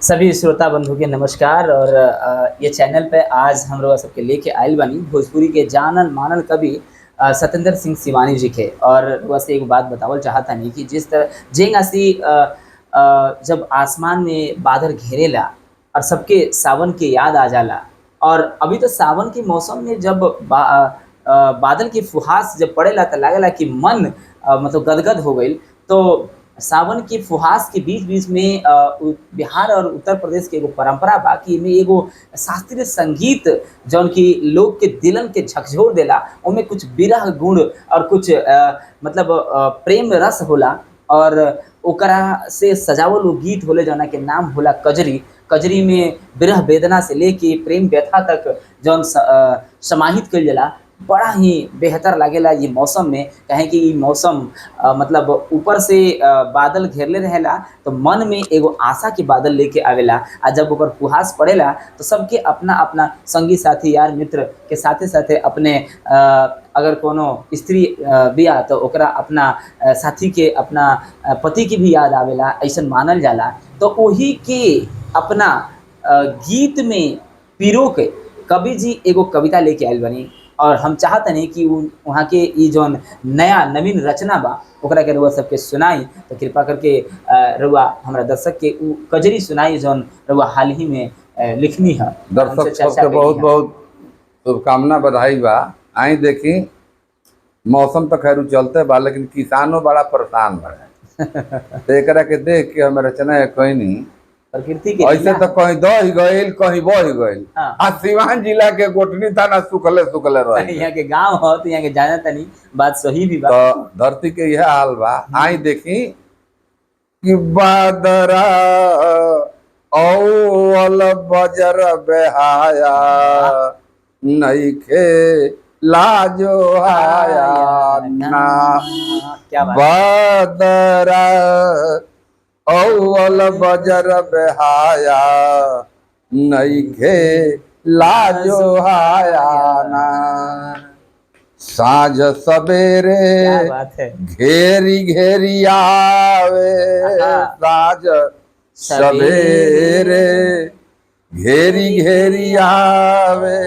सभी श्रोता बंधु के नमस्कार। और ये चैनल पे आज हम लोग सबके लेके आयल बानी भोजपुरी के जानन मानल कवि सत्येंद्र सिंह शिवानी जी के। और बस एक बात बतावल चाहता नहीं कि जिस तरह जेंगासी जब आसमान में बादल घेरेला और सबके सावन के याद आ जाला। और अभी तो सावन के मौसम में जब बादल की फुहास जब पड़ेला तो लागेला कि मन मतलब गदगद हो गई। तो सावन की फुहास के बीच बीच में बिहार और उत्तर प्रदेश के एगो परंपरा बा कि में एगो शास्त्रीय संगीत जौन की लोग के दिलन के झकझोर देला। उनमें कुछ विरह गुण और कुछ मतलब प्रेम रस होला। और ओकरा से सजावल वो गीत होले जौना के नाम होला कजरी। कजरी में विरह वेदना से लेके प्रेम व्यथा तक जौन समाहित कइल जाला। बड़ा ही बेहतर लागेला ये मौसम में। कहें कि ये मौसम मतलब ऊपर से बादल घेरले रहेला तो मन में एगो आशा के बादल लेके आवेला। आ जब ओकर फुहास पड़ेला तो सबके अपना अपना संगी साथी यार मित्र के साथे साथे अपने अगर कोनो स्त्री बिया तो ओकरा अपना साथी के अपना पति की भी याद आवेला, ऐसन मानल जाला। तो वही के अपना गीत में पिरो के कवि जी एगो कविता लेके आयल बनी। और हम चाहते नहीं कि वहाँ के ये जौन नया नवीन रचना बा ओकरा के रउआ सबके सुनाई। तो कृपा करके रउआ हमरा दर्शक के उ कजरी सुनाई जौन रउआ हाल ही में लिखनी है। दर्शक सबके बहुत बहुत शुभकामना बधाई बा। आई देखी मौसम तो खैर चलते बा लेकिन किसानों बड़ा परेशान बा। तो एकरा के देख के हम रचना कहीं नहीं प्रकृति के ऐसे तो कहीं दह गईल कहीं बह गईल। हाँ। आ सिवान जिला के गोटनी थाना सुखले सुखले रहे। यहाँ के गांव हो तो यहाँ के जाना तनी बात सही भी बा। तो धरती के यह हाल बा। आई देखी कि बादरा औल बजर बेहाया नईखे लाजो आया ना। क्या बात बादरा औल बजर बेहाया नईखे लाजो आया ना। साँझ सवेरे क्या बात है। घेरी घेरी आवे साँझ सवेरे घेरी घेरी आवे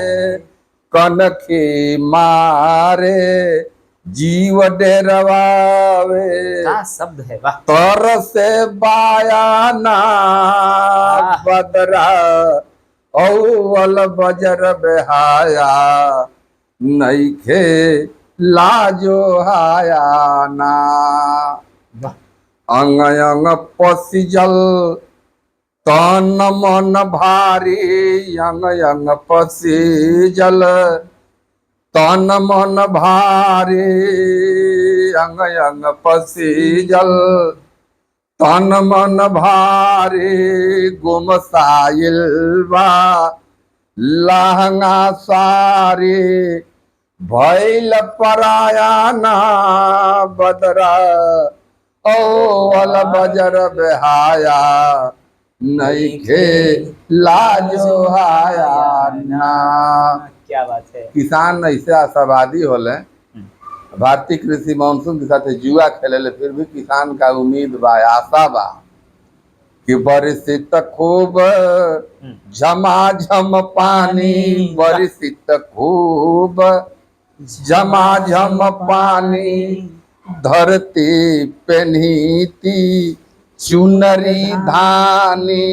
कनखी मारे जीव डेरवावे। क्या शब्द है वाह। तर से बायाना बदरा औल बजर बेहाया नईखे लाजो हाया ना। अंग अंग पसिजल तन मन भारी अंग अंग पसिजल तन मन भारी अंग अंग पसिजल तन मन भारी गुमसाइल बा लहंगा सारी भैल पराया ना बदरा औल बजर बेहाया नईखे लाजो हाया ना। क्या बात है। किसान ऐसे आशावादी होले। भारतीय कृषि मानसून के साथ जुआ खेले फिर भी किसान का उम्मीद बा आशा बा कि बरसित खूब झमाझम पानी बरसित खूब झमाझम पानी धरती पे नीति चुनरी धानी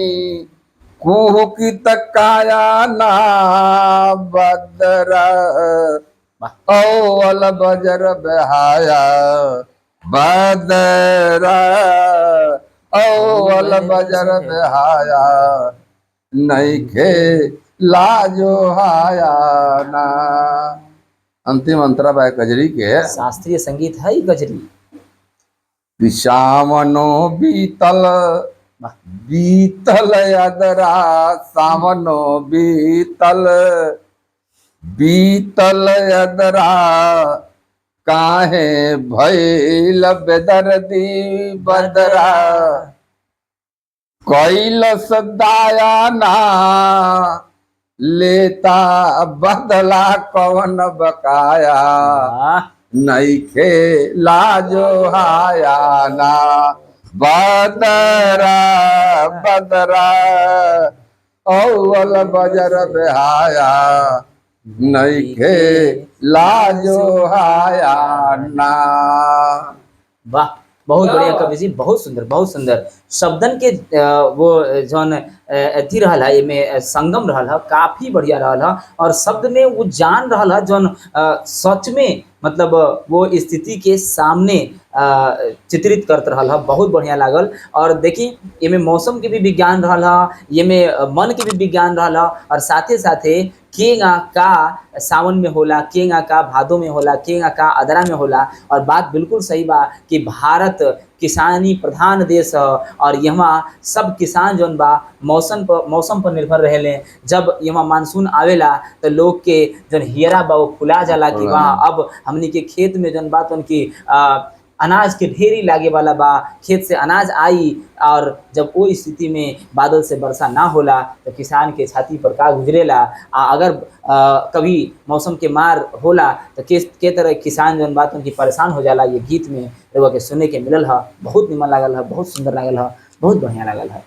कुहुकित काया ना बदरा औल बजर बेहाया बदरा औल बजर बेहाया नईखे लाजो हाया ना। अंतिम अंतरा बाय कजरी के शास्त्रीय संगीत है कजरी। सामनो बीतल बीतल अदरा सामनो बीतल बीतल अदरा काहे भैल बेदर्दी बदरा कैलस दाया ना लेता बदला कौन बकाया नईखे लाजो हाया ना। बदरा बदरा औल बजर बेहाया नइखे लाजो हाया ना। वाह, बहुत बढ़िया कवि जी, बहुत सुंदर, बहुत सुंदर। शब्दन के वो जौन अथी रहल है, एमे संगम रहल है, काफ़ी बढ़िया रहल है और शब्द में वो जान रहल है जौन सच में मतलब वो स्थिति के सामने चित्रित करत रहल है, बहुत बढ़िया लागल। और देखी एमे मौसम के भी विज्ञान रहल है, एमे मन के भी विज्ञान रहल है और साथे-साथे केंगा का सावन में होला, केंगा का भादो में होला, केंगा का अदरा में होला। और बात बिल्कुल सही बा कि भारत किसानी प्रधान देश ह और यहाँ सब किसान जौन बा मौसम पर निर्भर रहेले। जब यहाँ मानसून आवेला तो लोग के जौन हियरा बा वो फुला जाला कि वाह, अब हमनी के खेत में जौन बा तौन की अनाज के ढेरी लागे वाला बा, खेत से अनाज आई। और जब वो स्थिति में बादल से वर्षा ना होला तो किसान के छाती पर का गुजरेला। अगर कभी मौसम के मार होला तो के तरह किसान जौन बात उनकी परेशान हो जाला। ये गीत में रउआ के सुने के मिलल है, बहुत निमन लागल है, बहुत सुंदर लागल है, बहुत बढ़िया लागल है।